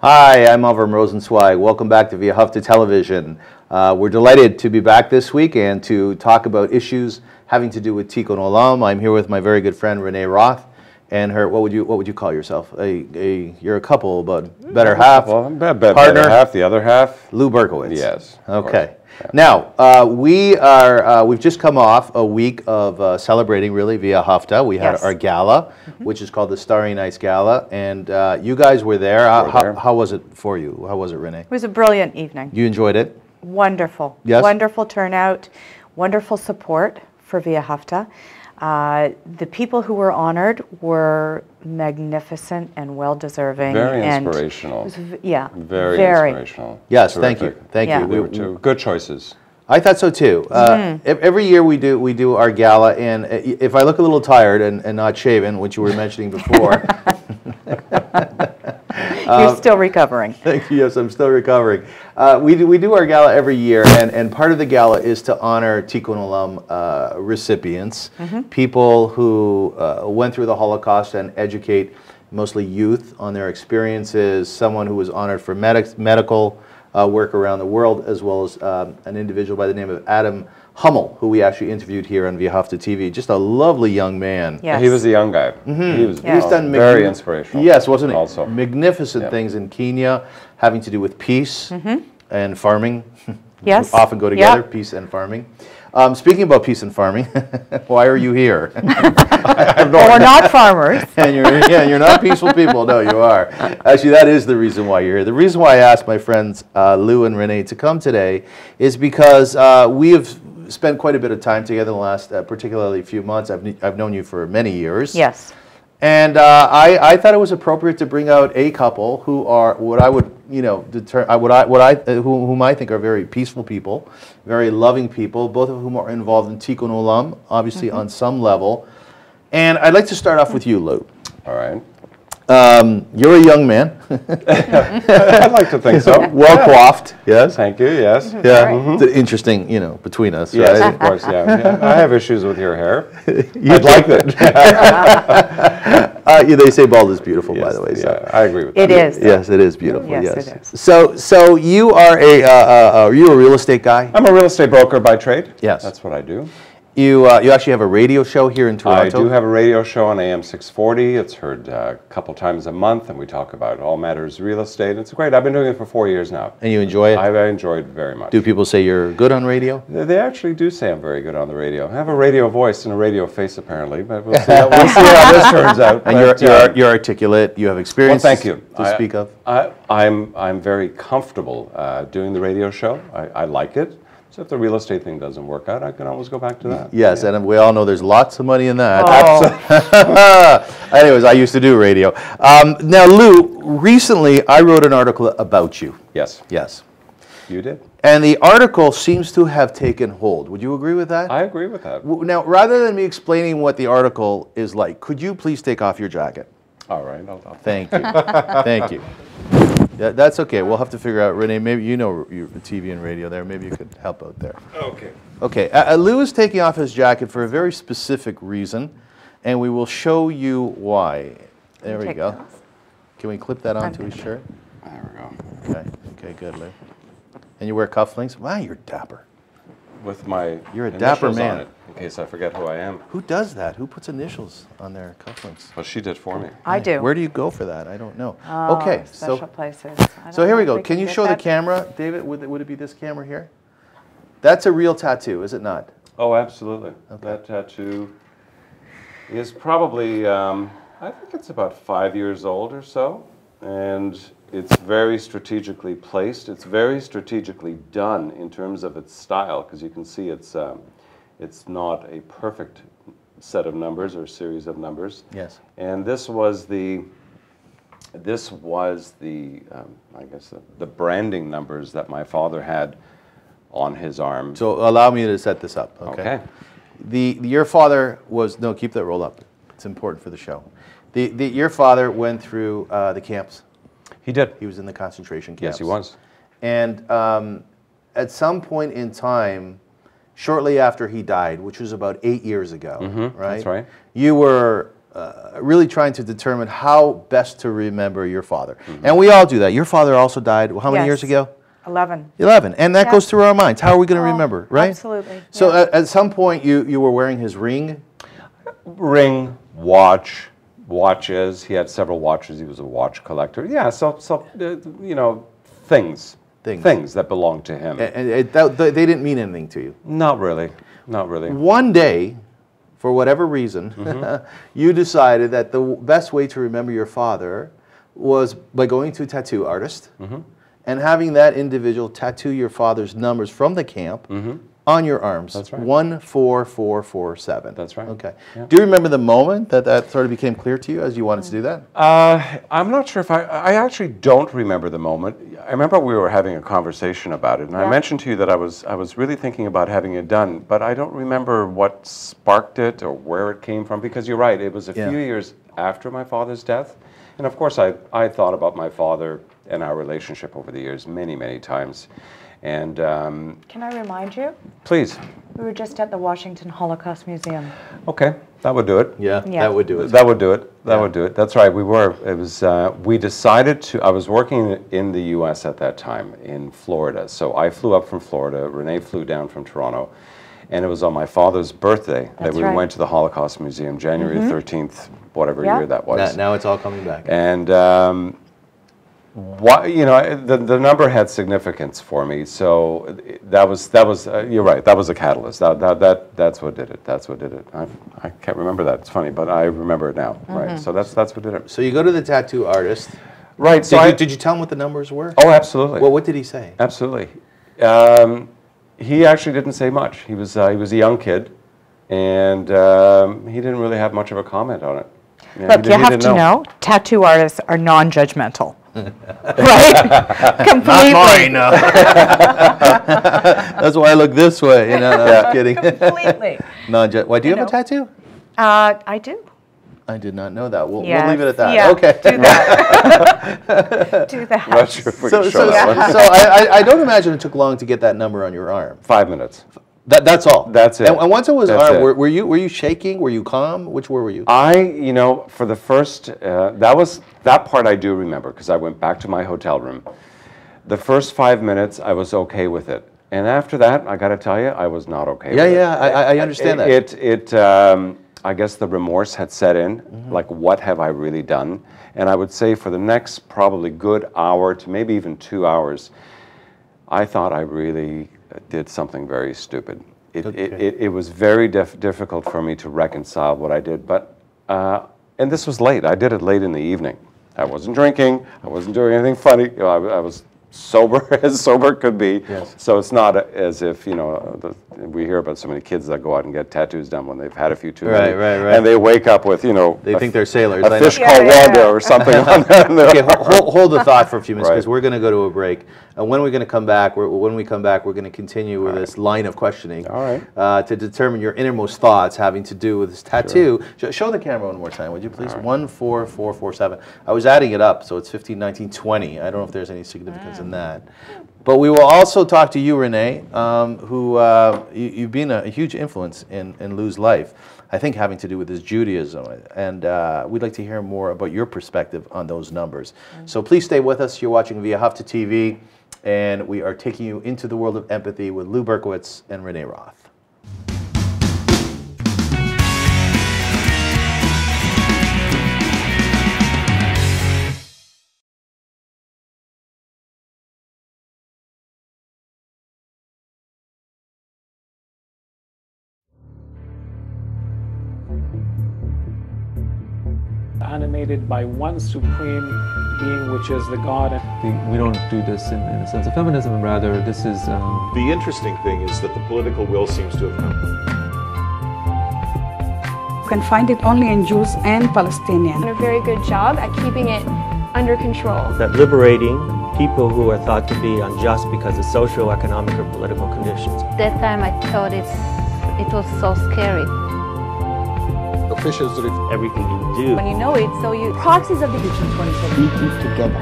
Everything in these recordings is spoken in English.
Hi, I'm Avram Rosenzweig. Welcome back to Via Hafta Television. We're delighted to be back this week and to talk about issues having to do with Tikkun Olam. I'm here with my very good friend Renee Roth and her. What would you call yourself? You're a couple, but better half. Well, partner. better half. The other half. Lou Berkowitz. Yes. Okay. Yeah. Now we've just come off a week of celebrating really Via Hafta. We had our gala, which is called the Starry Nights Gala, and you guys were there. How was it for you? How was it, Renee? It was a brilliant evening. You enjoyed it? Wonderful. Yes. Wonderful turnout. Wonderful support for Via Hafta. The people who were honored were magnificent and well-deserving. Very inspirational. Yeah. Very inspirational. Yes, Terrific. Thank you. They were two good choices. I thought so too. Every year we do our gala, and if I look a little tired and not shaven, which you were mentioning before. You're still recovering. Thank you. Yes, I'm still recovering. We do our gala every year, and part of the gala is to honor Tikkun Olam recipients, people who went through the Holocaust, and educate mostly youth on their experiences. Someone who was honored for medical work around the world, as well as an individual by the name of Adam Hummel, who we actually interviewed here on Via Hafta TV. Just a lovely young man. Yes. He was a young guy. He was He's done very inspirational. Yes, wasn't it? Also. Magnificent things in Kenya having to do with peace and farming. Yes. Often go together, peace and farming. Speaking about peace and farming, why are you here? We're not farmers. And you're not peaceful people. No, you are. Actually, that is the reason why you're here. The reason why I asked my friends Lou and Renee to come today is because we have spent quite a bit of time together in the last, particularly few months. I've known you for many years. Yes. And I thought it was appropriate to bring out a couple who are what I would, whom I think are very peaceful people, very loving people, both of whom are involved in Tikkun Olam, obviously on some level. And I'd like to start off with you, Lou. All right. You're a young man. I'd like to think so. Well coiffed. Yes. Thank you. Yes. Yeah. It's interesting, between us. Yes, right? of course. Yeah. I have issues with your hair. I'd like that. They say bald is beautiful, by the way. So. Yeah, I agree with that. It is. Yes, it is beautiful. Yes, it is. So you are are you a real estate guy? I'm a real estate broker by trade. Yes. That's what I do. You actually have a radio show here in Toronto? I do have a radio show on AM 640. It's heard a couple times a month, and we talk about all matters real estate. It's great. I've been doing it for 4 years now. And you enjoy it? I enjoy it very much. Do people say you're good on radio? They actually do say I'm very good on the radio. I have a radio voice and a radio face, apparently, but we'll see how this turns out. And you're articulate. You have experience. Well, thank you. To speak of. I'm very comfortable doing the radio show. I like it. So if the real estate thing doesn't work out, I can always go back to that. Yes, and we all know there's lots of money in that. Oh. Anyways, I used to do radio. Now, Lou, recently I wrote an article about you. Yes. Yes. You did. And the article seems to have taken hold. Would you agree with that? I agree with that. Now, rather than me explaining what the article is like, could you please take off your jacket? All right. Thank you. Thank you. That's okay. We'll have to figure out, Renee, maybe you know your TV and radio there. Maybe you could help out there. Okay. Okay. Lou is taking off his jacket for a very specific reason, and we will show you why. There we go. Can we clip that onto his shirt? There we go. Okay. Okay, good, Lou. And you wear cufflinks? Wow, you're dapper. With my You're a dapper initials man. on it, in case I forget who I am. Who does that? Who puts initials on their cufflinks? Well, she did for me. I do. Where do you go for that? I don't know. Oh, Okay, special places. so here we go. Can you show the camera, David? Would it be this camera here? That's a real tattoo, is it not? Oh, absolutely. Okay. That tattoo is probably, I think it's about 5 years old or so, and it's very strategically placed. It's very strategically done in terms of its style, because you can see it's not a perfect set of numbers or series of numbers. Yes. And this was the I guess the branding numbers that my father had on his arm. So allow me to set this up. Okay. Your father was keep that roll up. It's important for the show. Your father went through the camps. He did. He was in the concentration camps. Yes, he was. And at some point in time, shortly after he died, which was about 8 years ago, right? That's right. You were really trying to determine how best to remember your father. And we all do that. Your father also died, how many years ago? 11. 11. And that goes through our minds. How are we going to remember, right? Absolutely. So at some point you were wearing his ring? Ring, watch, watches. He had several watches. He was a watch collector. Yeah, so you know, things that belonged to him. And they didn't mean anything to you? Not really. Not really. One day, for whatever reason, you decided that the best way to remember your father was by going to a tattoo artist and having that individual tattoo your father's numbers from the camp on your arms. That's right. 14447. That's right. Okay. Yeah. Do you remember the moment that sort of became clear to you as you wanted to do that? I'm not sure if I actually don't remember the moment. I remember we were having a conversation about it, and I mentioned to you that I was really thinking about having it done, but I don't remember what sparked it or where it came from, because you're right, it was a few years after my father's death. And of course, I thought about my father and our relationship over the years many, many times. And Can I remind you? please. We were just at the Washington Holocaust Museum. Okay, that would do it. Yeah, that would do it. That would do it. That would do it. That's right. We were. It was. We decided to. I was working in the U.S. at that time in Florida. So I flew up from Florida. Renee flew down from Toronto, and it was on my father's birthday that we went to the Holocaust Museum, January 13th, whatever year that was. Now it's all coming back. And you know, the number had significance for me. So that was. You're right. That was a catalyst. That's what did it. That's what did it. I can't remember that. It's funny, but I remember it now. Right. So that's what did it. So you go to the tattoo artist. Right. So did you tell him what the numbers were? Oh, absolutely. Well, what did he say? Absolutely. He actually didn't say much. He was a young kid, and he didn't really have much of a comment on it. Look, you have to know, tattoo artists are non-judgmental. Right? Completely. Not mine. That's why I look this way. You know, no, I'm kidding. Completely. Why do you have a tattoo? I do. I did not know that. We'll Yes. leave it at that. Yeah, Okay. do that. Do that. Not sure if we So, can so, show that one. so I don't imagine it took long to get that number on your arm. 5 minutes. That's all. That's it. And once it was That's arm, it. were you shaking? Were you calm? Which were you? You know, for the first, that part I do remember, because I went back to my hotel room. The first 5 minutes, I was okay with it. And after that, I got to tell you, I was not okay with it. Yeah, I understand that. I guess the remorse had set in, like, what have I really done? And I would say for the next probably good hour to maybe even 2 hours, I thought I really did something very stupid. It was very difficult for me to reconcile what I did, but, and this was late. I did it late in the evening. I wasn't drinking, I wasn't doing anything funny. You know, I was sober as sober could be. Yes. So it's not as if, you know, we hear about so many kids that go out and get tattoos done when they've had a few too many. Right. And they wake up with, you know, They think they're sailors. a I know. fish called Wanda or something on there. Okay, hold the thought for a few minutes, because Right. we're going to go to a break. And when we're going to come back, when we come back, we're going to continue with this line of questioning. All right. To determine your innermost thoughts having to do with this tattoo. Show the camera one more time, would you please? 14447. I was adding it up, so it's 15, 19, 20. I don't know if there's any significance in that. But we will also talk to you, Renee, who you've been a huge influence in Lou's life, I think having to do with his Judaism. And we'd like to hear more about your perspective on those numbers. So please stay with us. You're watching Via Hafta TV, and we are taking you into the world of empathy with Lou Berkowitz and Renee Roth. Animated by one supreme being, which is the God. We don't do this in a sense of feminism, rather this is... The interesting thing is that the political will seems to have come. You can find it only in Jews and Palestinians. Done a very good job at keeping it under control. That liberating people who are thought to be unjust because of social, economic, or political conditions. That time I thought it was so scary. Officials, Everything you do. When you know it, so you... Proxies of the Vision 27. Eating together.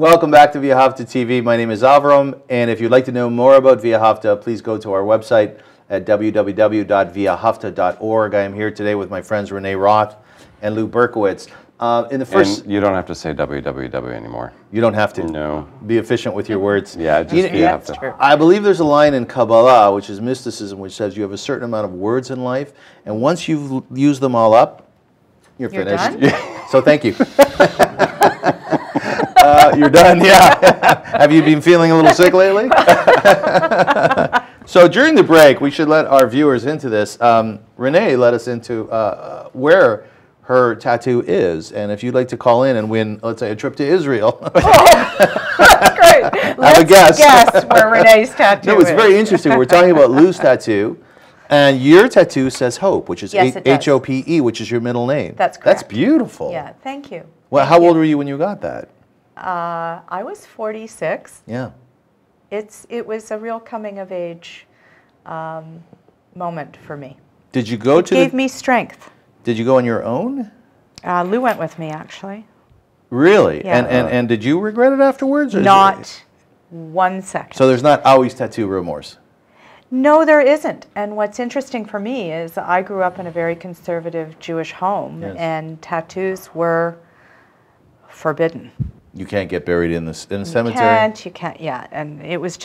Welcome back to Via Havta TV. My name is Avram, and if you'd like to know more about Via Havta, please go to our website at www.viahavta.org. I am here today with my friends Renee Roth and Lou Berkowitz. In the first, And you don't have to say www anymore. you don't have to. No. Be efficient with your words. Yeah, just you have to. I believe there's a line in Kabbalah, which is mysticism, which says you have a certain amount of words in life, and once you've used them all up, you're finished. done? So thank you. You're done, yeah. Have you been feeling a little sick lately? So during the break, we should let our viewers into this. Renee let us into where her tattoo is, and if you'd like to call in and win, let's say, a trip to Israel. That's great. Have a guess. Guess where Renee's tattoo No, it's is. very interesting. We're talking about Lou's tattoo, and your tattoo says Hope, which is Yes, it does. H-O-P-E, which is your middle name. That's That's correct. beautiful. Yeah, thank you. Well, how old were you when you got that? I was 46. Yeah. It was a real coming of age moment for me. Did you go to Gave me strength. Did you go on your own? Lou went with me, actually. Really? Yeah. And did you regret it afterwards? Or is Not 1 second. So there's not always tattoo remorse? No, there isn't. And what's interesting for me is I grew up in a very conservative Jewish home, Yes. and tattoos were forbidden. You can't get buried in the cemetery? You can't, yeah. And it was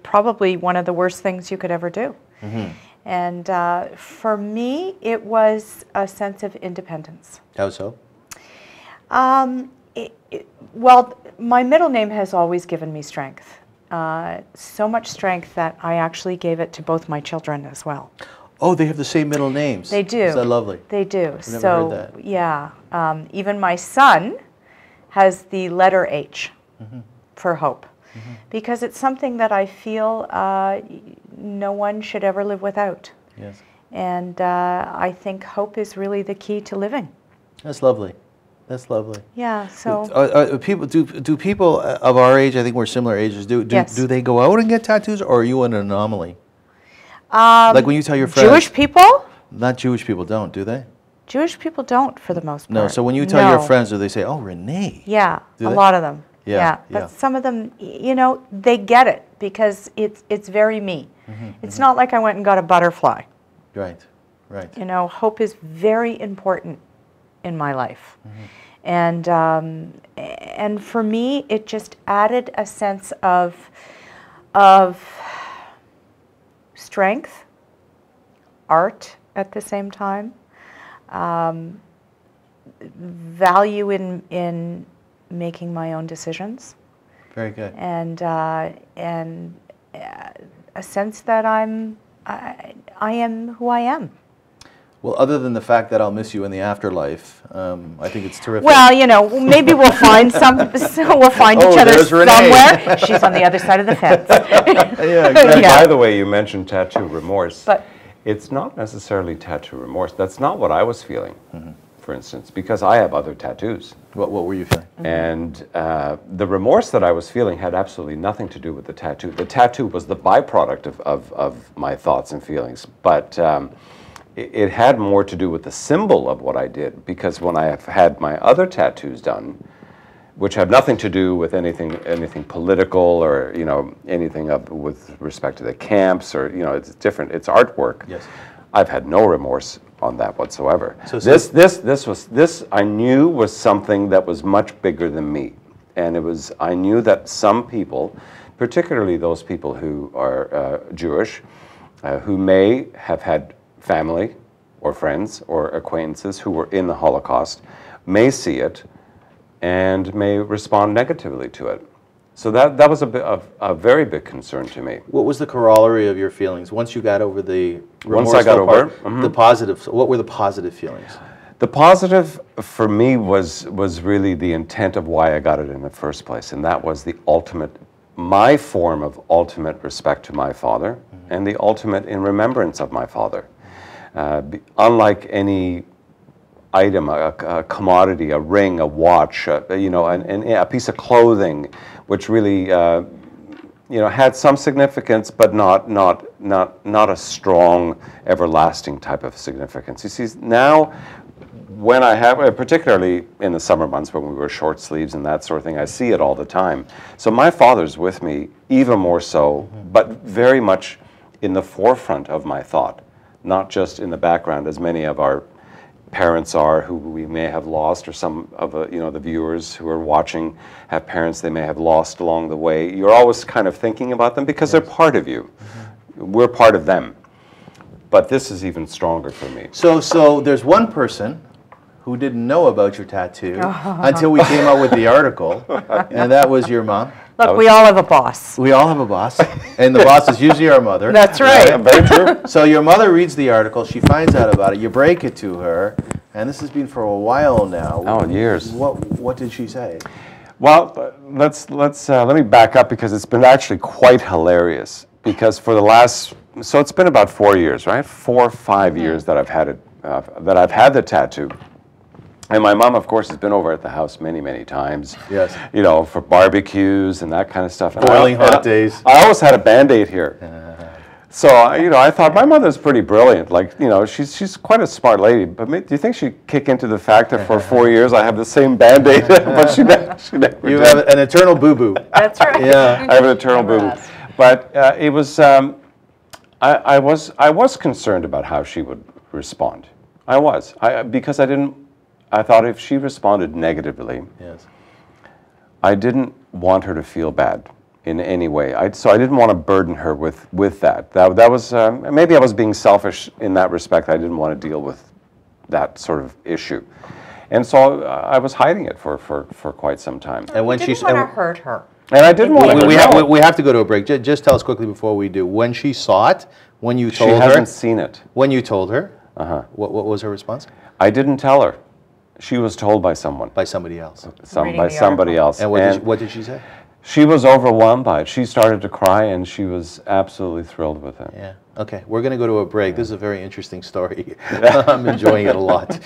probably one of the worst things you could ever do. Mm-hmm. And for me, it was a sense of independence. How so? Well, my middle name has always given me strength. So much strength that I actually gave it to both my children as well. Oh, they have the same middle names. They do. Is that lovely? They do. I've never So, heard that. yeah. Even my son has the letter H for hope, because it's something that I feel no one should ever live without. Yes. And I think hope is really the key to living. That's lovely. That's lovely. Yeah, so... Do people of our age, I think we're similar ages, do they go out and get tattoos, or are you an anomaly? Like when you tell your friends... Jewish people? Not Jewish people don't, do they? Jewish people don't, for the most part. No, so when you tell your friends, do they say, oh, Renee? Yeah, Do a they? lot of them. Yeah, But yeah. some of them, you know, they get it because it's very me. It's not like I went and got a butterfly. Right, right. You know, hope is very important in my life. And for me, it just added a sense of strength, art at the same time, value in making my own decisions. Very good. And a sense that I am who I am. Well, other than the fact that I'll miss you in the afterlife, I think it's terrific. Well, you know, maybe we'll find each other there's Renee. somewhere. She's on the other side of the fence. Yeah, And exactly. by the way, you mentioned tattoo remorse. But it's not necessarily tattoo remorse. That's not what I was feeling, for instance, because I have other tattoos. What were you feeling? And the remorse that I was feeling had absolutely nothing to do with the tattoo. The tattoo was the byproduct of my thoughts and feelings. But it had more to do with the symbol of what I did, because when I have had my other tattoos done, which have nothing to do with anything political or anything with respect to the camps, or it's different. It's artwork. Yes. I've had no remorse on that whatsoever. So This I knew was something that was much bigger than me, and I knew that some people, particularly those people who are Jewish, who may have had family or friends or acquaintances who were in the Holocaust, may see it and may respond negatively to it. So that was a very big concern to me. What was the corollary of your feelings once you got over the Once I got remorseful over part, the positive? What were the positive feelings? The positive for me was really the intent of why I got it in the first place, and that was my form of ultimate respect to my father, and the ultimate in remembrance of my father. Unlike any item, a commodity, a ring, a watch, and a piece of clothing, which really had some significance, but not a strong, everlasting type of significance. You see, now when I have, particularly in the summer months when we wear short sleeves and that sort of thing, I see it all the time. So my father's with me even more so, but very much in the forefront of my thought, not just in the background as many of our parents are who we may have lost, or some of the viewers who are watching have parents they may have lost along the way. You're always kind of thinking about them because they're part of you. We're part of them. But this is even stronger for me. So there's one person who didn't know about your tattoo until we came out with the article, and that was your mom. Look, we all have a boss. We all have a boss, and the boss is usually our mother. That's right. Yeah, very true. So your mother reads the article, she finds out about it, you break it to her, and this has been for a while now. Oh, years. What did she say? Well, let me back up, because it's been actually quite hilarious. Because for the last, so it's been about 4 years, right? 4 or 5 years that I've had it, that I've had the tattoo. And my mom, of course, has been over at the house many, many times. Yes. You know, for barbecues and that kind of stuff. Boiling hot days. I always had a Band-Aid here. So, I thought my mother's pretty brilliant. Like, she's quite a smart lady. But do you think she'd kick into the fact that for 4 years I have the same Band-Aid? But she never You did. have an eternal boo-boo. That's right. Yeah. I have an eternal boo-boo. But it was, I was concerned about how she would respond. I was. Because I thought if she responded negatively, Yes. I didn't want her to feel bad in any way. So I didn't want to burden her with that. That was, maybe I was being selfish in that respect. I didn't want to deal with that sort of issue. And so I was hiding it for quite some time. And when You didn't want to hurt her. And I didn't want to. we have to go to a break. Just tell us quickly before we do. When she saw it, when you told her, She hasn't seen it. when you told her, what was her response? I didn't tell her. She was told by someone. By somebody else. Reading By the somebody article. else. And what did she say? She was overwhelmed by it. She started to cry, and she was absolutely thrilled with it. Yeah. Okay, we're going to go to a break. This is a very interesting story. I'm enjoying it a lot.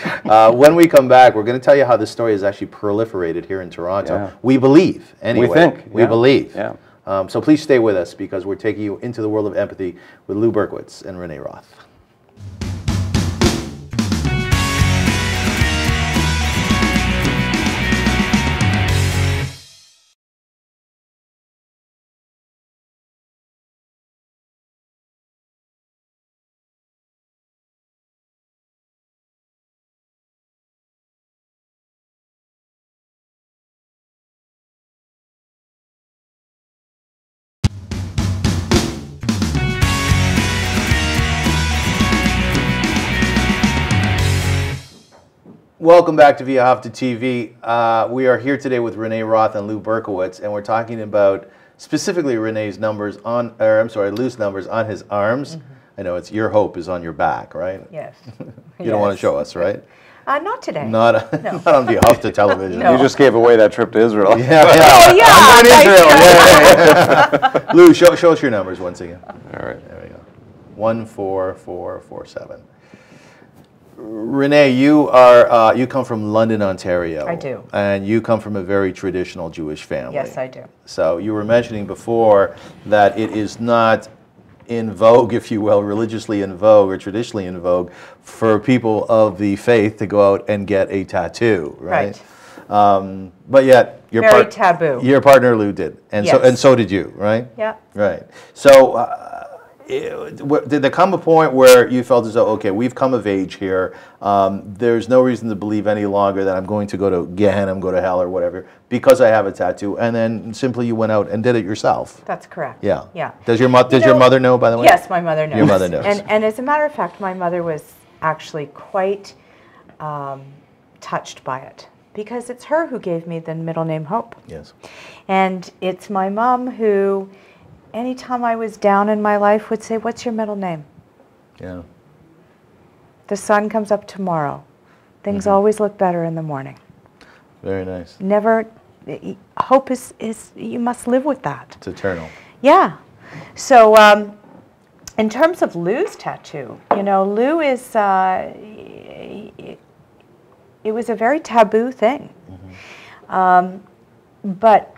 When we come back, we're going to tell you how this story has actually proliferated here in Toronto. Yeah. We believe, anyway. We think. We yeah. believe. Yeah. So please stay with us, because we're taking you into the world of empathy with Lou Berkowitz and Renee Roth. Welcome back to Via Hafta TV. We are here today with Renee Roth and Lou Berkowitz, and we're talking about specifically Renee's numbers on, or I'm sorry, Lou's numbers on his arms. I know it's your hope is on your back, right? Yes. You don't want to show us, right? Not today. Not on Via Hafta television. No. You just gave away that trip to Israel. Yeah. Oh, yeah. I'm in Israel. Lou, show us your numbers once again. All right. There we go. 14447. Renee, you are you come from London, Ontario. I do. And you come from a very traditional Jewish family. Yes, I do. So you were mentioning before that it is not in vogue, if you will, religiously in vogue or traditionally in vogue for people of the faith to go out and get a tattoo, right? But yet your Very taboo. Your partner Lou did, and Yes. so did you, right? Yeah. Right. So did there come a point where you felt as though, okay, we've come of age here, there's no reason to believe any longer that I'm going to go to Gehenna, go to hell or whatever, because I have a tattoo, and then simply you went out and did it yourself? That's correct. Yeah. Yeah. Does your mother know, by the way? Yes, my mother knows. Your mother knows. And as a matter of fact, my mother was actually quite touched by it, because it's her who gave me the middle name Hope. Yes. And it's my mom who, anytime I was down in my life, would say, "What's your middle name?" Yeah. The sun comes up tomorrow. Things always look better in the morning. Very nice. Never, hope is you must live with that. It's eternal. Yeah. So in terms of Lou's tattoo, Lou is, it was a very taboo thing. But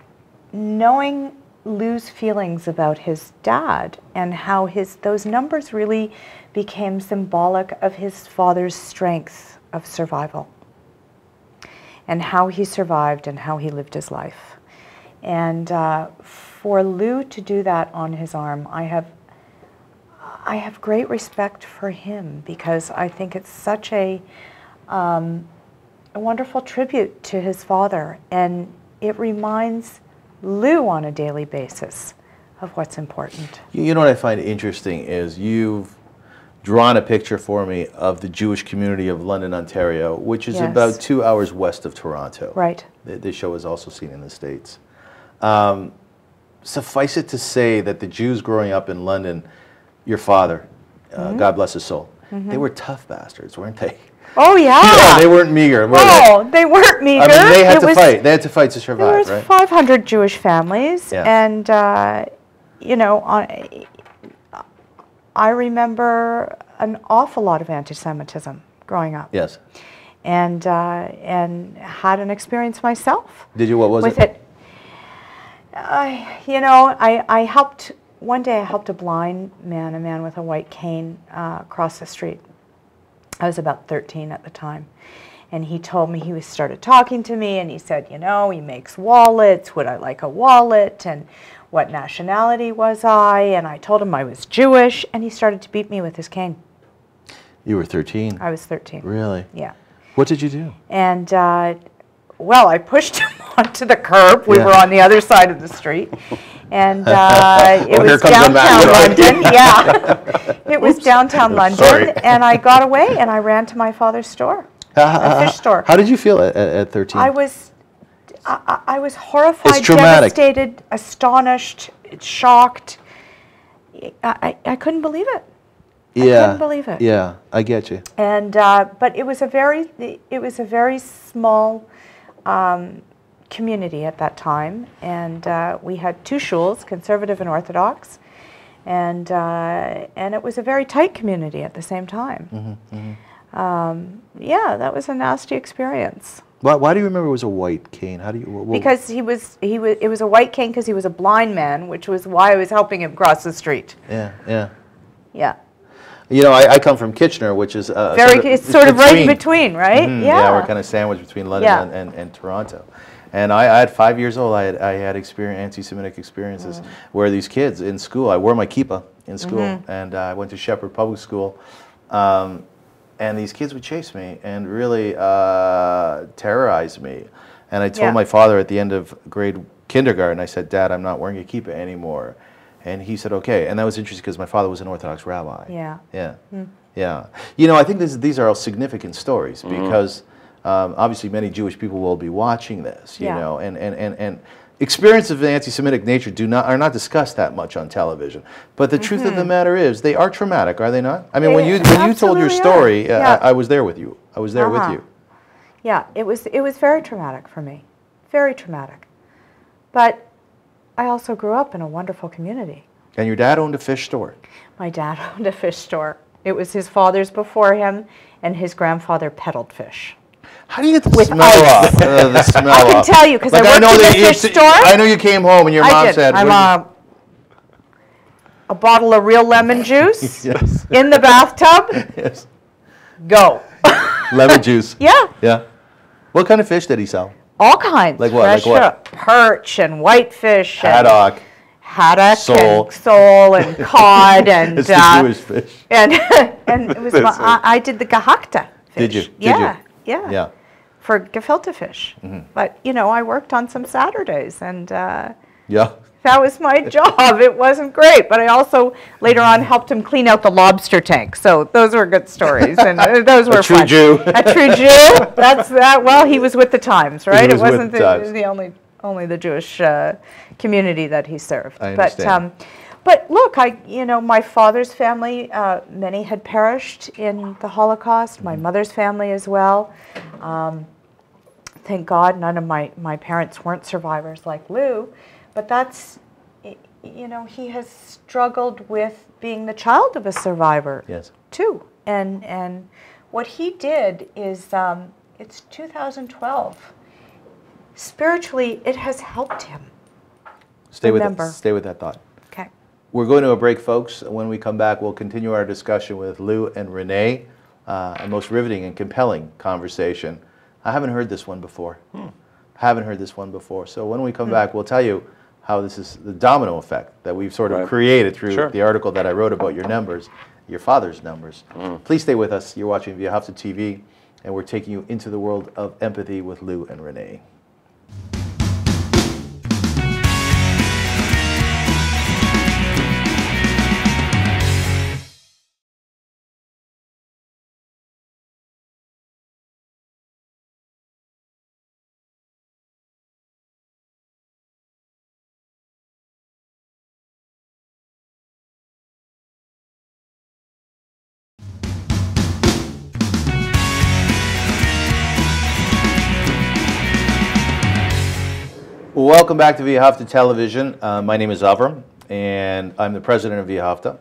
knowing Lou's feelings about his dad and how those numbers really became symbolic of his father's strength of survival. and how he survived and how he lived his life. And for Lou to do that on his arm, I have great respect for him, because I think it's such a wonderful tribute to his father, and it reminds Lou on a daily basis of what's important. You know what I find interesting is you've drawn a picture for me of the Jewish community of London, Ontario, which is Yes. about 2 hours west of Toronto. Right. This show is also seen in the States. Suffice it to say that the Jews growing up in London, your father, God bless his soul, they were tough bastards, weren't they? Oh, yeah. Yeah, they weren't meager, were they? They weren't meager. I mean, they had to fight. They had to fight to There survive, was right? 500 Jewish families, Yeah. and you know, I remember an awful lot of anti-Semitism growing up. Yes. And had an experience myself. Did you? What was with it? You know, I helped, one day I helped a blind man, a man with a white cane, cross the street. I was about 13 at the time. And he told me, he started talking to me, and he said, you know, he makes wallets, would I like a wallet, and what nationality was I? And I told him I was Jewish, and he started to beat me with his cane. You were 13. I was 13. Really? Yeah. What did you do? And, well, I pushed him onto the curb. We Yeah. were on the other side of the street. And it Well, here was comes the downtown Mac London. Yeah. It was downtown London. Sorry. And I got away, and I ran to my father's store, a fish store. How did you feel at 13? I was horrified, It's traumatic. devastated, astonished, shocked. I couldn't believe it. Yeah. I couldn't believe it. Yeah, I get you. And but it was a very small community at that time, and we had two shuls, conservative and Orthodox, and it was a very tight community at the same time. Yeah, that was a nasty experience. Why do you remember it was a white cane? How do you? Because it was a white cane because he was a blind man, which was why I was helping him cross the street. Yeah, yeah. Yeah. You know, I come from Kitchener, which is It's sort of right in between, right? Yeah, we're kind of sandwiched between London and Toronto. And I at 5 years old, I had anti-Semitic experiences where these kids in school, I wore my kippah in school, and I went to Shepherd Public School, and these kids would chase me and really terrorize me. And I told my father at the end of kindergarten, I said, "Dad, I'm not wearing a kippah anymore." And he said, "Okay." And that was interesting because my father was an Orthodox rabbi. Yeah. Yeah. Yeah. You know, I think these are all significant stories because obviously many Jewish people will be watching this, you know, and experiences of anti-Semitic nature are not discussed that much on television. But the truth of the matter is, they are traumatic, are they not? I mean, when you told your story, I was there with you. I was there with you. Yeah, it was very traumatic for me, very traumatic. But I also grew up in a wonderful community. And your dad owned a fish store. My dad owned a fish store. It was his father's before him, and his grandfather peddled fish. How do you get the With smell ice. off? The smell I can off. tell you because I worked in the fish store. I know you came home and your mom said, a bottle of real lemon juice Yes. in the bathtub. Yes. Go. Lemon juice. Yeah. Yeah. What kind of fish did he sell? All kinds. Like what? Like Fresh what? Perch and whitefish. Haddock. Haddock Sole. and sole and cod and It's the Jewish fish. and it was I did the gehakta fish. Did you? Yeah, Did you? yeah. Yeah. For gefilte fish. But you know, I worked on some Saturdays, and Yeah. that was my job. It wasn't great, but I also later on helped him clean out the lobster tank. So those were good stories, and those were true fun. Jew. A true Jew. That's that. Well, he was with the times, right? It was with wasn't the times. the only the Jewish community that he served. I understand. But look, my father's family, many had perished in the Holocaust. My mother's family as well. Thank God, none of my parents weren't survivors like Lou. But that's, he has struggled with being the child of a survivor, too. And what he did is, it's 2012. Spiritually, it has helped him. Stay with that thought. Okay. We're going to a break, folks. When we come back, we'll continue our discussion with Lou and Renee, a most riveting and compelling conversation I haven't heard this one before. Haven't heard this one before. So when we come back, we'll tell you how this is the domino effect that we've sort of created through the article that I wrote about your numbers, your father's numbers. Please stay with us. You're watching Via Hafta TV, and we're taking you into the world of empathy with Lou and Renee. Welcome back to Via Hafta Television. My name is Avram, and I'm the president of Via Hafta.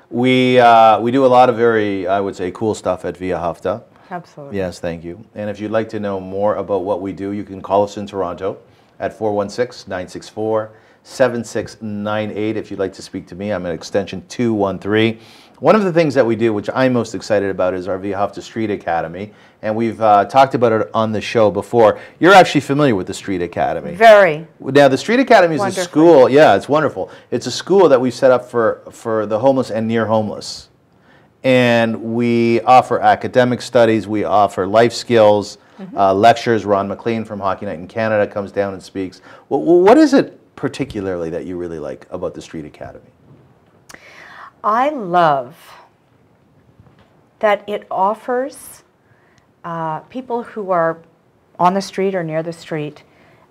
We do a lot of very, I would say, cool stuff at Via Hafta. Absolutely. Yes, thank you. And if you'd like to know more about what we do, you can call us in Toronto at 416-964-7698. If you'd like to speak to me, I'm at extension 213. One of the things that we do, which I'm most excited about, is our Via Hafta Street Academy. And we've talked about it on the show before. You're actually familiar with the Street Academy. Very. Now, the Street Academy is a school. Yeah, it's wonderful. It's a school that we've set up for the homeless and near homeless. And we offer academic studies. We offer life skills, lectures. Ron McLean from Hockey Night in Canada comes down and speaks. What is it particularly that you really like about the Street Academy? I love that it offers people who are on the street or near the street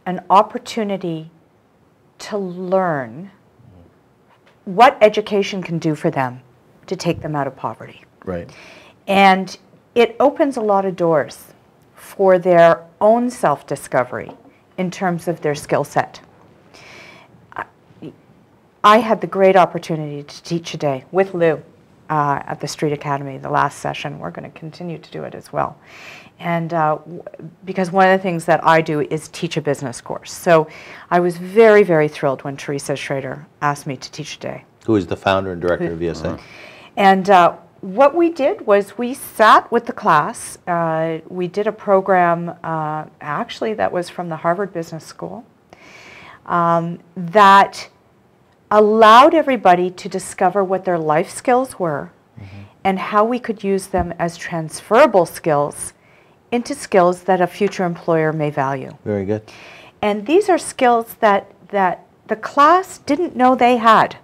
an opportunity to learn what education can do for them to take them out of poverty. Right. And it opens a lot of doors for their own self-discovery in terms of their skill set. I had the great opportunity to teach a day with Lou at the Street Academy, the last session. We're going to continue to do it as well. And because one of the things that I do is teach a business course. So I was very, very thrilled when Teresa Schrader asked me to teach a day. Who is the founder and director of VSA. And what we did was we sat with the class. We did a program, actually, that was from the Harvard Business School, that allowed everybody to discover what their life skills were and how we could use them as transferable skills into skills that a future employer may value. Very good. And these are skills that the class didn't know they had.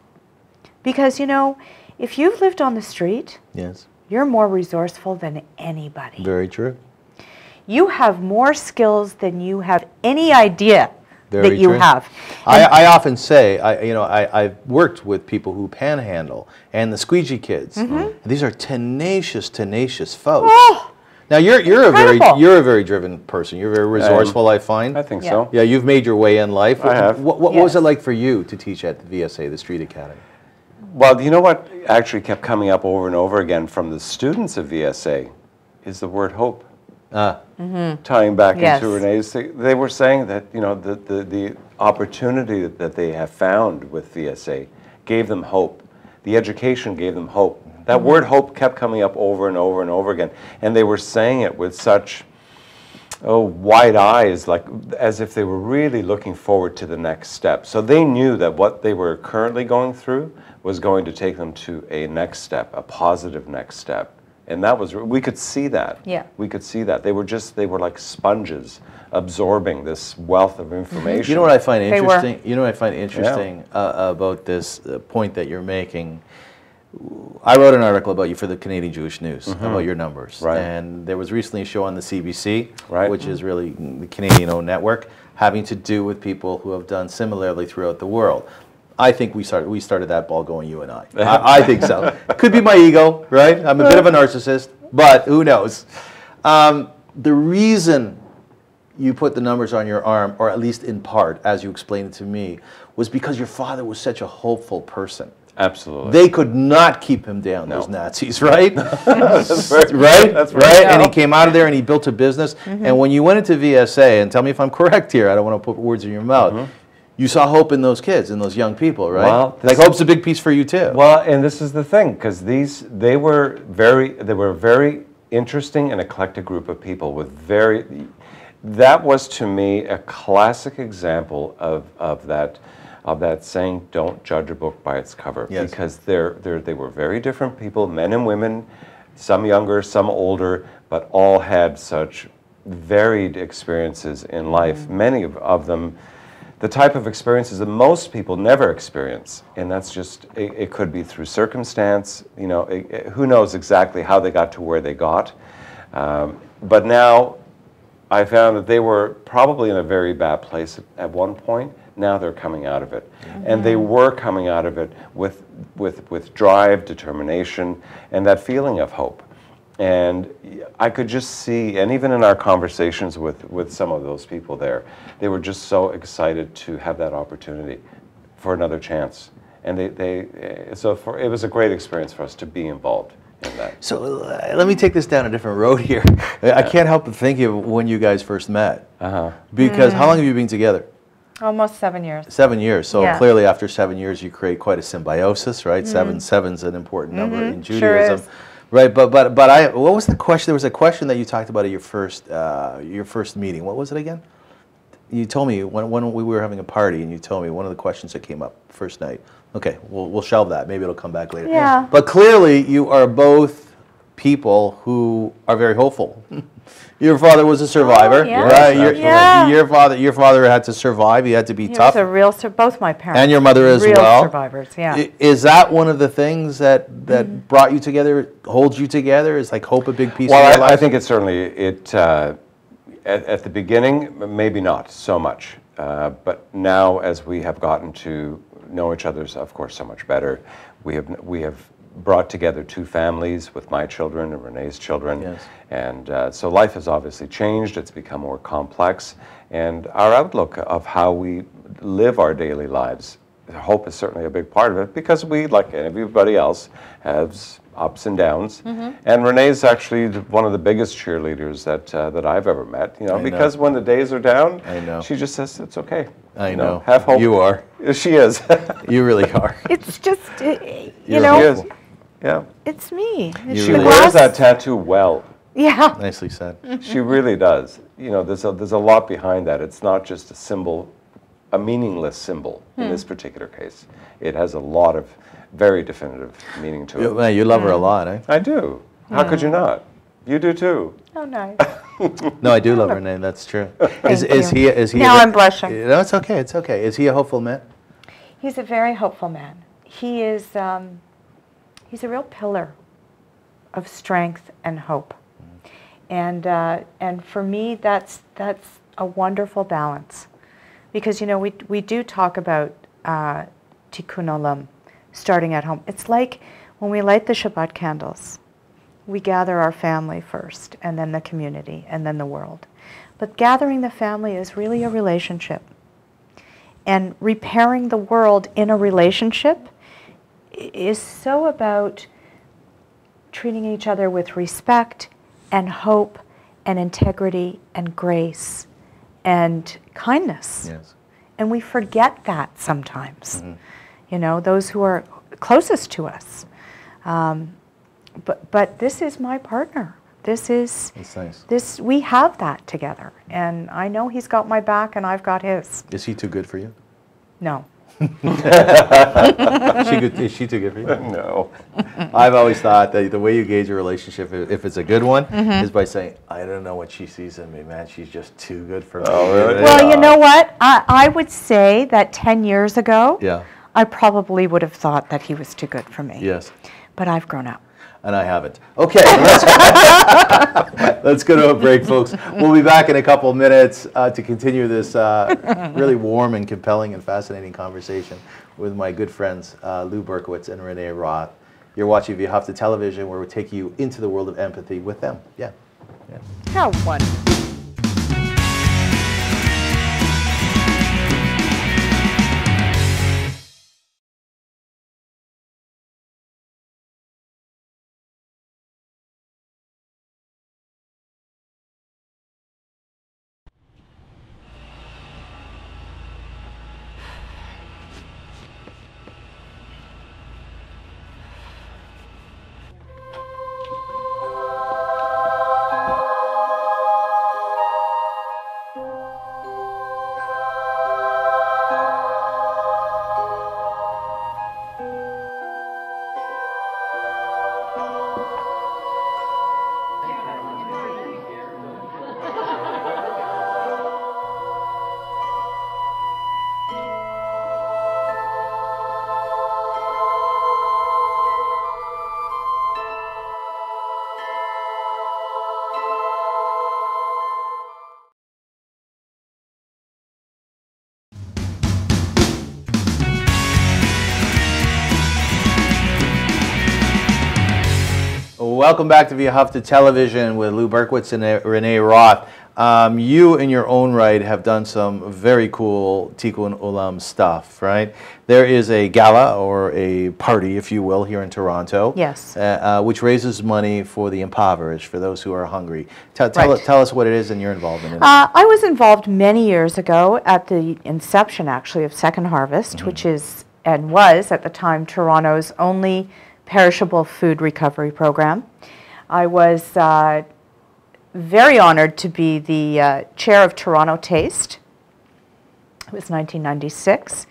Because, you know, if you've lived on the street, yes, you're more resourceful than anybody. Very true. You have more skills than you have any idea Very that you true. have. I often say, I've worked with people who panhandle and the squeegee kids. These are tenacious folks. Oh, now you're a very driven person. You're very resourceful, I find. I think so. Yeah, you've made your way in life. I have. What was it like for you to teach at the VSA, the Street Academy? Well, you know what actually kept coming up over and over again from the students of VSA is the word hope. Tying back into Renee's thing, they were saying that, you know, the opportunity that they have found with VSA gave them hope. The education gave them hope. That word hope kept coming up over and over and over again. And they were saying it with such wide eyes, like as if they were really looking forward to the next step. So they knew that what they were currently going through was going to take them to a next step, a positive next step. And that was, we could see that. Yeah. We could see that. They were like sponges absorbing this wealth of information. You know what I find interesting? You know what I find interesting about this point that you're making? I wrote an article about you for the Canadian Jewish News about your numbers. Right. And there was recently a show on the CBC, right, which is really the Canadian-owned network, having to do with people who have done similarly throughout the world. I think we started that ball going, you and I. I think so. Could be my ego, right? I'm a bit of a narcissist, but who knows? The reason you put the numbers on your arm, or at least in part, as you explained it to me, was because your father was such a hopeful person. Absolutely. They could not keep him down, those Nazis, right? That's right. Right? That's right. And he came out of there and he built a business. And when you went into VSA, and tell me if I'm correct here, I don't want to put words in your mouth, you saw hope in those kids, in those young people, right? Well, like hope's a big piece for you too. Well, and this is the thing, because they were very interesting and eclectic group of people with that was to me a classic example of that saying, don't judge a book by its cover. Yes. Because they were very different people, men and women, some younger, some older, but all had such varied experiences in life. Many of them, the type of experiences that most people never experience, and that's just, it could be through circumstance, you know, who knows exactly how they got to where they got. But now I found that they were probably in a very bad place at one point. Now they're coming out of it. And they were coming out of it with drive, determination, and that feeling of hope. And I could just see, and even in our conversations with some of those people there, they were just so excited to have that opportunity for another chance. And it was a great experience for us to be involved in that. So let me take this down a different road here. I can't help but think of when you guys first met. Because how long have you been together? Almost 7 years. 7 years. So Yeah. clearly after 7 years you create quite a symbiosis, right? Seven's an important number in Judaism. is. Right, but what was the question? There was a question that you talked about at your first meeting. What was it again? You told me when we were having a party, and you told me one of the questions that came up first night. Okay, we'll shelve that. Maybe it'll come back later. Yeah. But clearly, you are both people who are very hopeful. Your father was a survivor, yeah. right? Your father had to survive. He had to be He tough. was a real, both my parents. And your mother as real well. survivors, yeah. Is that one of the things that brought you together, holds you together? Is like hope a big piece of your Well, life? I think it certainly, at the beginning, maybe not so much. But now, as we have gotten to know each other, of course, so much better, we have brought together two families with my children and Renee's children. Yes. And so life has obviously changed. It's become more complex. And our outlook of how we live our daily lives, hope is certainly a big part of it, because we, like everybody else, has ups and downs. And Renee's actually one of the biggest cheerleaders that I've ever met, you know, because when the days are down, she just says, it's okay. I know. Have hope. You are. She is. You really are. It's just, you You're know, She is. Yeah. it's me. It's She the wears glass- that tattoo well. Yeah. Nicely said. She really does. You know, there's a lot behind that. It's not just a symbol, a meaningless symbol in this particular case. It has a lot of very definitive meaning to it. Man, you love her a lot, eh? I do. How could you not? You do too. Oh, nice. No, I do love her name. That's true. Is he? Now I'm blushing. No, it's okay. It's okay. Is he a hopeful man? He's a very hopeful man. He is, he's a real pillar of strength and hope. And for me, that's a wonderful balance. Because, you know, we do talk about tikkun olam, starting at home. It's like when we light the Shabbat candles, we gather our family first, and then the community, and then the world. But gathering the family is really a relationship. And repairing the world in a relationship is so about treating each other with respect and hope and integrity and grace and kindness. Yes. And we forget that sometimes, you know, those who are closest to us. But this is my partner. This is, That's nice. this, we have that together. And I know he's got my back and I've got his. Is he too good for you? No. Is she too good for you? No. I've always thought that the way you gauge a relationship, if it's a good one, is by saying, I don't know what she sees in me, man. She's just too good for me. Oh, really? Well, you know what? I would say that 10 years ago, Yeah. I probably would have thought that he was too good for me. Yes. But I've grown up. And I haven't. Okay, let's go to a break, folks. We'll be back in a couple of minutes to continue this really warm and compelling and fascinating conversation with my good friends Lou Berkowitz and Renee Roth. You're watching V'Ahavta Television, where we take you into the world of empathy with them. Yeah. How wonderful. Welcome back to Via Hufta Television with Lou Berkowitz and Renee Roth. You, in your own right, have done some very cool Tikkun Olam stuff, right? There is a gala, or a party, if you will, here in Toronto. Yes. Which raises money for the impoverished, for those who are hungry. Tell us what it is and your involvement in it. I was involved many years ago at the inception, actually, of Second Harvest, which is, and was, at the time, Toronto's only perishable food recovery program. I was very honored to be the chair of Toronto Taste. It was 1996.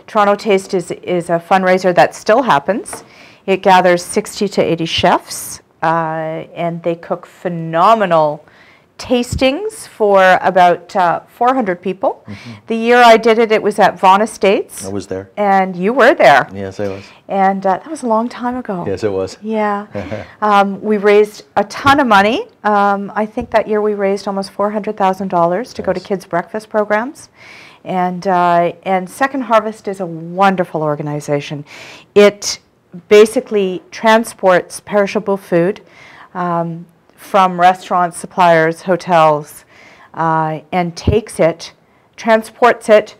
Toronto Taste is a fundraiser that still happens. It gathers 60 to 80 chefs, and they cook phenomenal tastings for about 400 people. The year I did it, it was at Vaughan Estates. I was there. And you were there. Yes, I was. And that was a long time ago. Yes, it was. Yeah. We raised a ton of money. I think that year we raised almost $400,000 to go to kids' breakfast programs. And Second Harvest is a wonderful organization. It basically transports perishable food from restaurants, suppliers, hotels, and transports it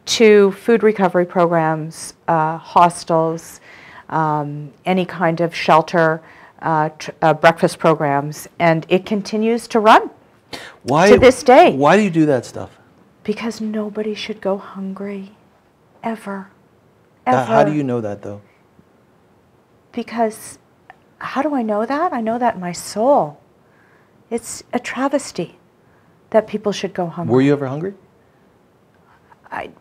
to food recovery programs, hostels, any kind of shelter, breakfast programs, and it continues to run to this day. Why do you do that stuff? Because nobody should go hungry, ever. How do you know that, though? Because, how do I know that? I know that in my soul. It's a travesty that people should go hungry. Were you ever hungry?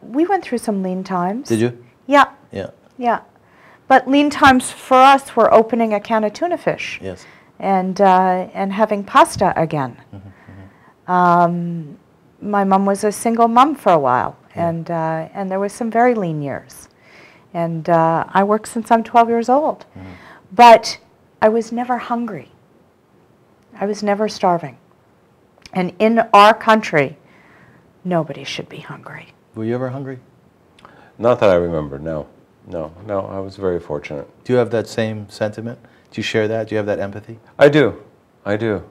We went through some lean times. Did you? Yeah. Yeah. Yeah. But lean times for us were opening a can of tuna fish. Yes. And having pasta again. My mom was a single mom for a while, and there was some very lean years. And I worked since I'm 12 years old. But I was never hungry. I was never starving. And in our country, nobody should be hungry. Were you ever hungry? Not that I remember, no. No, I was very fortunate. Do you have that same sentiment? Do you share that? Do you have that empathy? I do. You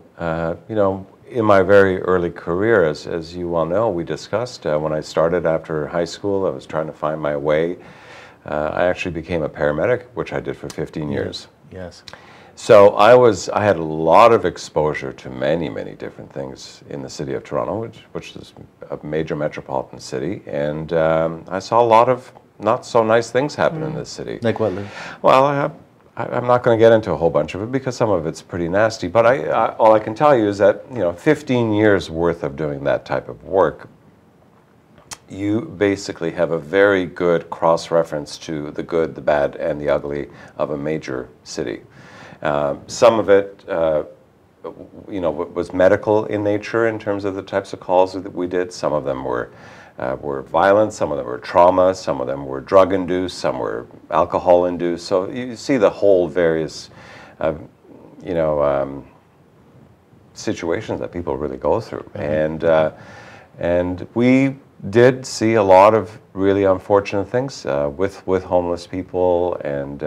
know, in my very early career, as you well know, we discussed, when I started after high school, I was trying to find my way. I actually became a paramedic, which I did for 15 years. Yes. So I had a lot of exposure to many, many different things in the city of Toronto, which is a major metropolitan city, and I saw a lot of not so nice things happen in this city. Like what, Lou? Well, I'm not going to get into a whole bunch of it because some of it's pretty nasty, but all I can tell you is that, you know, 15 years worth of doing that type of work, you basically have a very good cross-reference to the good, the bad, and the ugly of a major city. Some of it, you know, was medical in nature in terms of the types of calls that we did. Some of them were violent, some of them were trauma, some of them were drug-induced, some were alcohol-induced. So you see the whole various, you know, situations that people really go through. And we did see a lot of really unfortunate things with homeless people and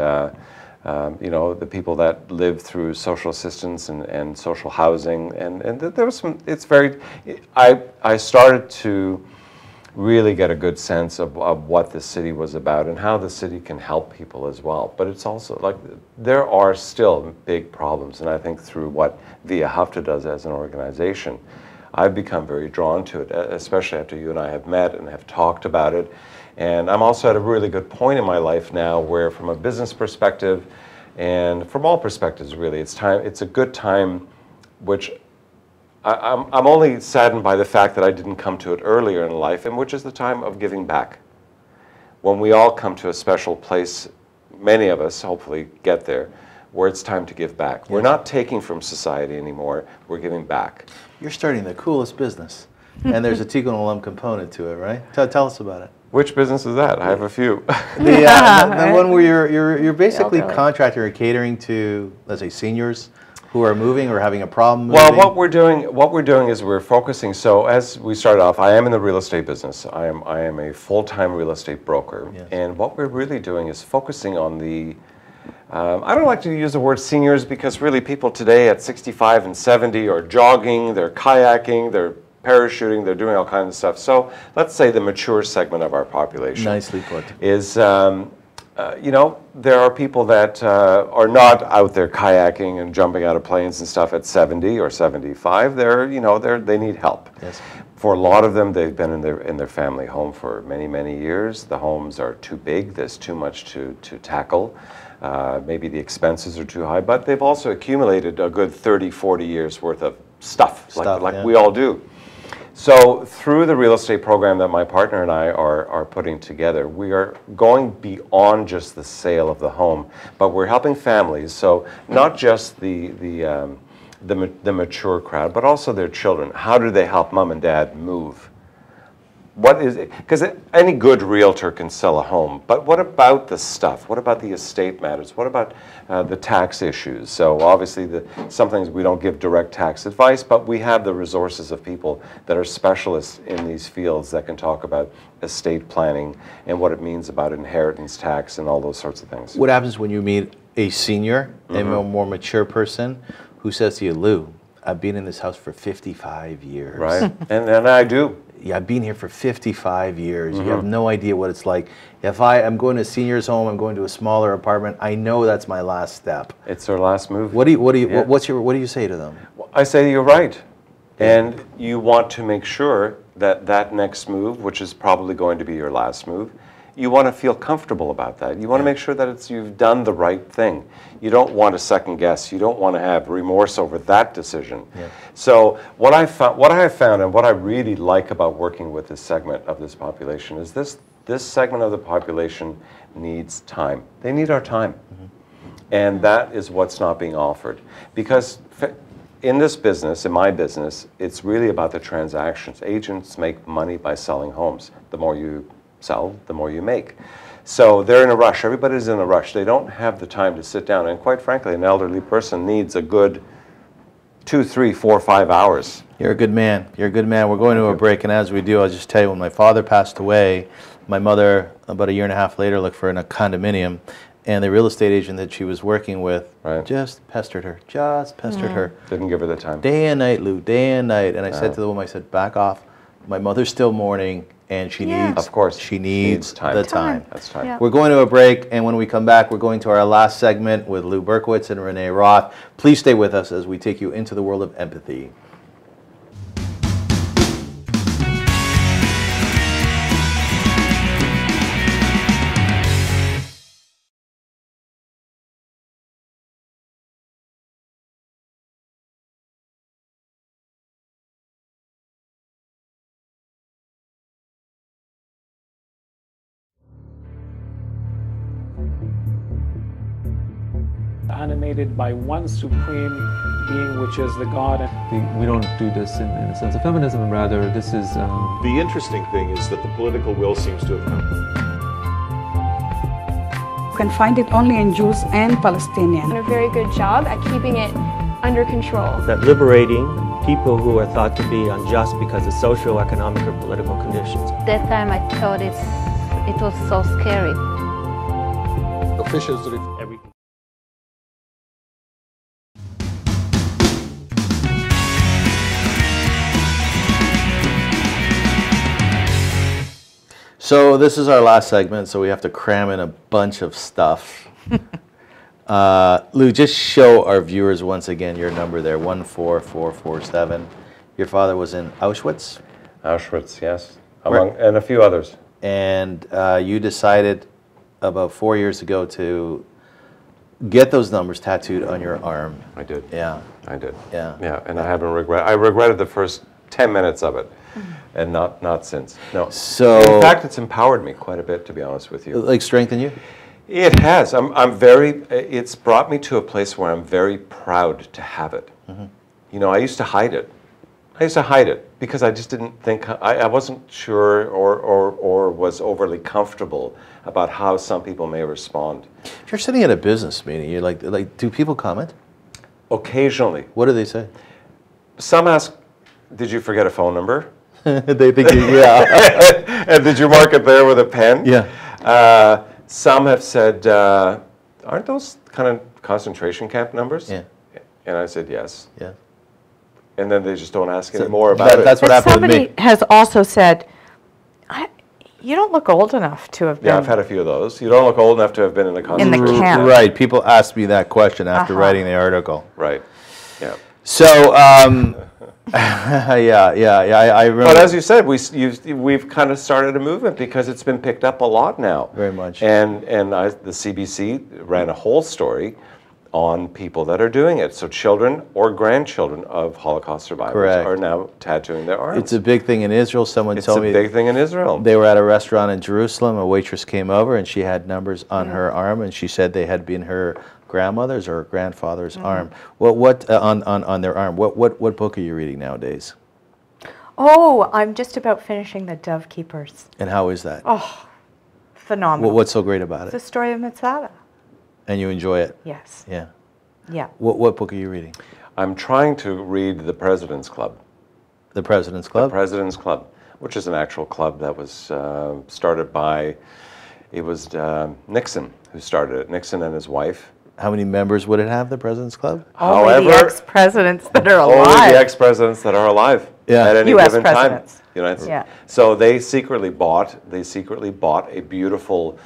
you know, the people that live through social assistance and social housing, and there was some. It's very. I started to really get a good sense of what the city was about and how the city can help people as well. But it's also like there are still big problems, and I think through what Via Hufta does as an organization, I've become very drawn to it, especially after you and I have met and have talked about it. And I'm also at a really good point in my life now where, from a business perspective and from all perspectives really, it's a good time, which I'm only saddened by the fact that I didn't come to it earlier in life, and which is the time of giving back. When we all come to a special place, many of us hopefully get there, where it's time to give back. Yes. We're not taking from society anymore, we're giving back. You're starting the coolest business, and there's a Tikkun Olam component to it, right? Tell us about it. Which business is that? I have a few. The one where you're basically contracting or catering to, let's say, seniors who are moving or having a problem moving. Well, what we're doing is we're focusing. So as we started off, I am in the real estate business. I am a full-time real estate broker, yes. And what we're really doing is focusing on the I don't like to use the word seniors because really people today at 65 and 70 are jogging, they're kayaking, they're parachuting, they're doing all kinds of stuff. So let's say the mature segment of our population. Nicely put. Is, you know, there are people that are not out there kayaking and jumping out of planes and stuff at 70 or 75. They're, you know, they need help. Yes. For a lot of them, they've been in their family home for many, many years. The homes are too big. There's too much to tackle. Maybe the expenses are too high, but they've also accumulated a good 30, 40 years worth of stuff like yeah. we all do. So through the real estate program that my partner and I are putting together, we are going beyond just the sale of the home, but we're helping families. So not just the mature crowd, but also their children. How do they help mom and dad move? What is it? Because any good realtor can sell a home, but what about the stuff? What about the estate matters? What about the tax issues? So obviously some things we don't give direct tax advice, but we have the resources of people that are specialists in these fields that can talk about estate planning and what it means about inheritance tax and all those sorts of things. What happens when you meet a senior, a more mature person who says to you, Lou, I've been in this house for 55 years. Right, and I do. Yeah, I've been here for 55 years. You have no idea what it's like. If I'm going to a senior's home, I'm going to a smaller apartment, I know that's my last step. It's their last move. What do you say to them? I say you're right. And you want to make sure that next move, which is probably going to be your last move, you want to feel comfortable about that. You want to make sure that you've done the right thing. You don't want to second guess. You don't want to have remorse over that decision. Yeah. So what I have found and what I really like about working with this segment of this population is this segment of the population needs time. They need our time. And that is what's not being offered. Because in this business, in my business, it's really about the transactions. Agents make money by selling homes. The more you sell, the more you make. So they're in a rush. Everybody's in a rush. They don't have the time to sit down. And quite frankly, an elderly person needs a good 2, 3, 4, 5 hours. You're a good man. You're a good man. We're going to a break, and as we do, I'll just tell you, when my father passed away, my mother, about a year and a half later, looked for a condominium, and the real estate agent that she was working with just pestered her. Didn't give her the time. Day and night, Lou, day and night. And I said to the woman, I said, back off. My mother's still mourning, and she needs, of course, she needs time. the time. That's time. Yeah. We're going to a break, and when we come back, we're going to our last segment with Lou Berkowitz and Renee Roth. Please stay with us as we take you into the world of empathy. Animated by one supreme being, which is the God. We don't do this in a sense of feminism, and rather this is... The interesting thing is that the political will seems to have come. You can find it only in Jews and Palestinians. Done a very good job at keeping it under control. That liberating people who are thought to be unjust because of social, economic, or political conditions. That time I thought it was so scary. Officials Everything. So this is our last segment, so we have to cram in a bunch of stuff. Lou, just show our viewers once again your number there, 14447. Your father was in Auschwitz? Auschwitz, yes. And a few others. And you decided about 4 years ago to get those numbers tattooed on your arm. I did. Yeah. I did. Yeah. Yeah, and I regretted the first 10 minutes of it, and not since. No. So, in fact, it's empowered me quite a bit, to be honest with you. Like strengthen you? It has. It's brought me to a place where I'm very proud to have it. You know, I used to hide it. Because I just didn't think, I wasn't sure or was overly comfortable about how some people may respond. If you're sitting at a business meeting, you're like, do people comment? Occasionally. What do they say? Some ask, did you forget a phone number? They think, yeah. And did you mark it there with a pen? Yeah. Some have said, aren't those kind of concentration camp numbers? Yeah. And I said, yes. Yeah. And then they just don't ask any more about it. That's what But happened with me. somebody has also said, you don't look old enough to have been. Yeah, I've had a few of those. You don't look old enough to have been in a concentration camp. Right. People asked me that question after writing the article. Right. Yeah. So, I remember. But as you said, we've kind of started a movement because it's been picked up a lot now. Very much. And the CBC ran a whole story on people that are doing it. So children or grandchildren of Holocaust survivors Correct. are now tattooing their arms. It's a big thing in Israel. Someone told me it's a big thing in Israel. they were at a restaurant in Jerusalem. A waitress came over and she had numbers on her arm, and she said they had been her grandmother's or grandfather's arm. What on their arm? What book are you reading nowadays? Oh, I'm just about finishing The Dove Keepers. And how is that? Oh, phenomenal. What's so great about It's it? the story of Mitzvah. And you enjoy it? Yes. Yeah. Yeah. What book are you reading? I'm trying to read The President's Club. The President's Club? The President's Club, which is an actual club that was started by, it was Nixon who started it, Nixon and his wife. How many members would it have, the President's Club? Only the ex-presidents that are alive. Only the ex-presidents that are alive at any US given presidents. time. Yeah. So they secretly bought a beautiful,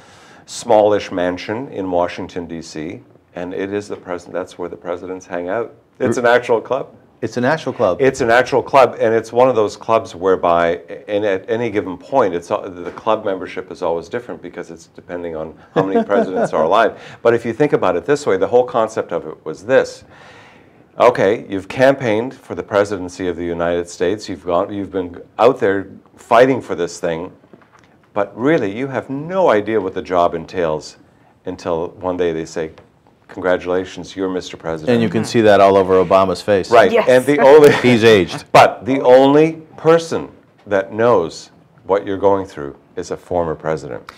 smallish mansion in Washington, D.C., and it is the president. That's where the presidents hang out. It's an actual club. It's an actual club. It's an actual club, and it's one of those clubs whereby, at any given point, the club membership is always different because it's depending on how many presidents are alive. But if you think about it this way, the whole concept of it was this. Okay, you've campaigned for the presidency of the United States. You've been out there fighting for this thing, but really you have no idea what the job entails until one day they say, congratulations, you're Mr. President. And you can see that all over Obama's face. Right. Yes. And the only He's aged. But the only person that knows what you're going through is a former president.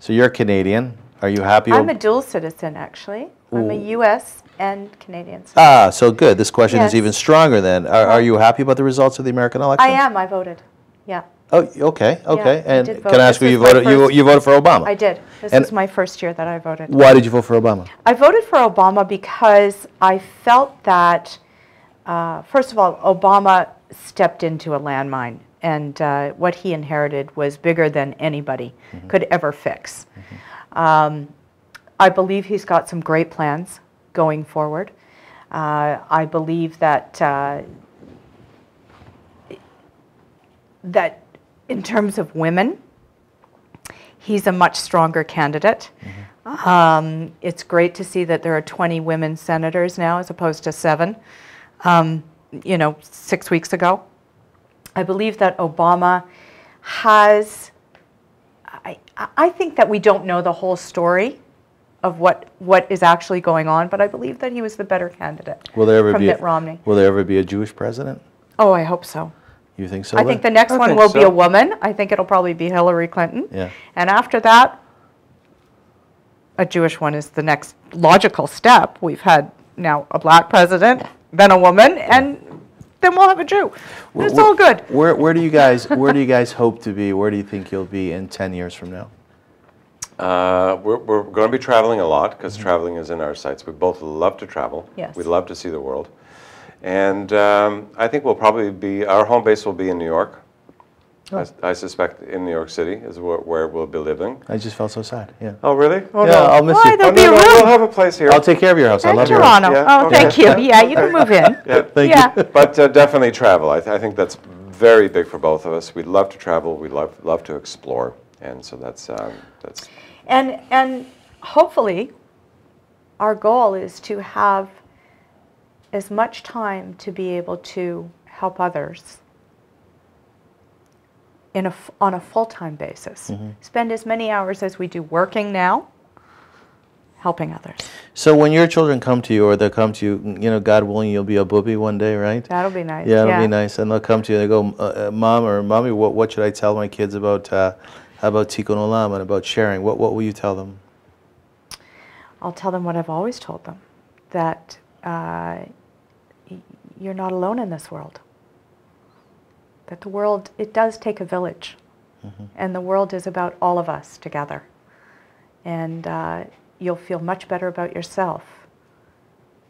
So you're Canadian. Are you happy? I'm a dual citizen, actually. I'm a U.S. and Canadian citizen. So good. This question is Yes. even stronger then. Are you happy about the results of the American election? I am. I voted. Yeah. Oh, okay, okay. I And did vote. can I ask This you, you was my voted? first- You voted for Obama. I did. This And- is my first year that I voted. Why did you vote for Obama? I voted for Obama because I felt that, first of all, Obama stepped into a landmine, and what he inherited was bigger than anybody could ever fix. I believe he's got some great plans going forward. I believe that that in terms of women, he's a much stronger candidate. It's great to see that there are 20 women senators now as opposed to 7, 6 weeks ago. I believe that Obama has, I think that we don't know the whole story of what is actually going on, but I believe that he was the better candidate Will there ever from be Mitt Romney. Will there ever be a Jewish president? Oh, I hope so. You think so? I think the next one think will be so. a woman. I think it'll probably be Hillary Clinton. Yeah. And after that, a Jewish one is the next logical step. We've had now a black president, then a woman, and then we'll have a Jew. It's all good. Where do you guys hope to be? Where do you think you'll be in 10 years from now? We're going to be traveling a lot because traveling is in our sights. We both love to travel. Yes. We love to see the world. And I think we'll probably be, our home base will be in New York. I suspect in New York City is where we'll be living. I just felt so sad. Yeah. Oh, really? Oh, Yeah, I'll miss Why? you. There'll be a room. We'll have a place here. I'll take care of your house. I In love your house. Toronto. Yeah, Oh, okay. thank you. Yeah, you can move in. Yeah. Thank Yeah. you. But definitely travel. I think that's very big for both of us. We love to travel. We love to explore. And so that's And hopefully, our goal is to have as much time to be able to help others on a full-time basis. Spend as many hours as we do working now, helping others. So when your children come to you, or they'll come to you, God willing, you'll be a booby one day, right? That'll be nice. Yeah, it'll be nice. And they'll come to you and they go, Mom or Mommy, what should I tell my kids about Tikkun Olam and about sharing? What will you tell them? I'll tell them what I've always told them, that you're not alone in this world. That the world, it does take a village. And the world is about all of us together. And you'll feel much better about yourself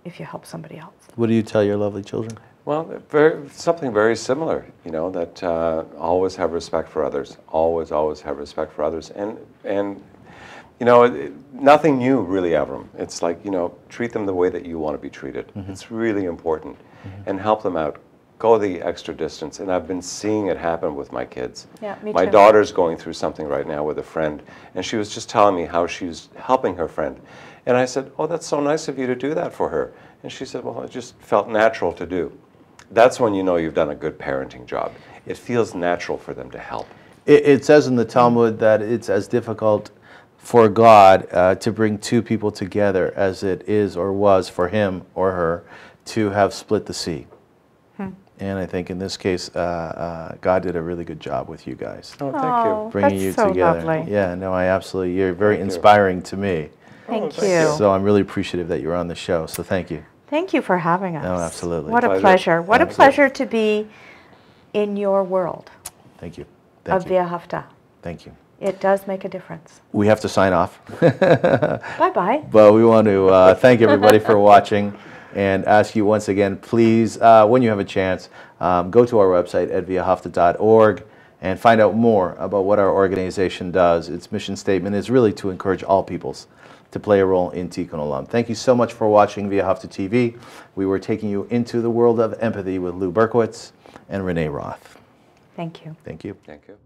if you help somebody else. What do you tell your lovely children? Well, something very similar, you know, that always have respect for others, always have respect for others. And you know, nothing new really, Avram. It's like, you know, treat them the way that you want to be treated. It's really important. And help them out. Go the extra distance. And I've been seeing it happen with my kids. Yeah, me my too. daughter's going through something right now with a friend, and she was just telling me how she's helping her friend. And I said, oh, that's so nice of you to do that for her. And she said, well, it just felt natural to do. That's when you know you've done a good parenting job. It feels natural for them to help. It says in the Talmud that it's as difficult for God to bring two people together as it is or was for him or her to have split the sea. And I think in this case, God did a really good job with you guys. Oh, thank you. Bringing you together. Lovely. Yeah, no, you're very inspiring to me. Thank you. So I'm really appreciative that you're on the show. So thank you. Thank you for having us. No, absolutely. What a pleasure. What a pleasure to be in your world Thank you. of V'ahavta. Thank you. It does make a difference. We have to sign off. Bye-bye. But we want to thank everybody for watching and ask you once again, please, when you have a chance, go to our website at v'ahavta.org and find out more about what our organization does. Its mission statement is really to encourage all peoples to play a role in Tikkun Olam. Thank you so much for watching V'ahavta TV. We were taking you into the world of empathy with Lou Berkowitz and Renee Roth. Thank you. Thank you. Thank you.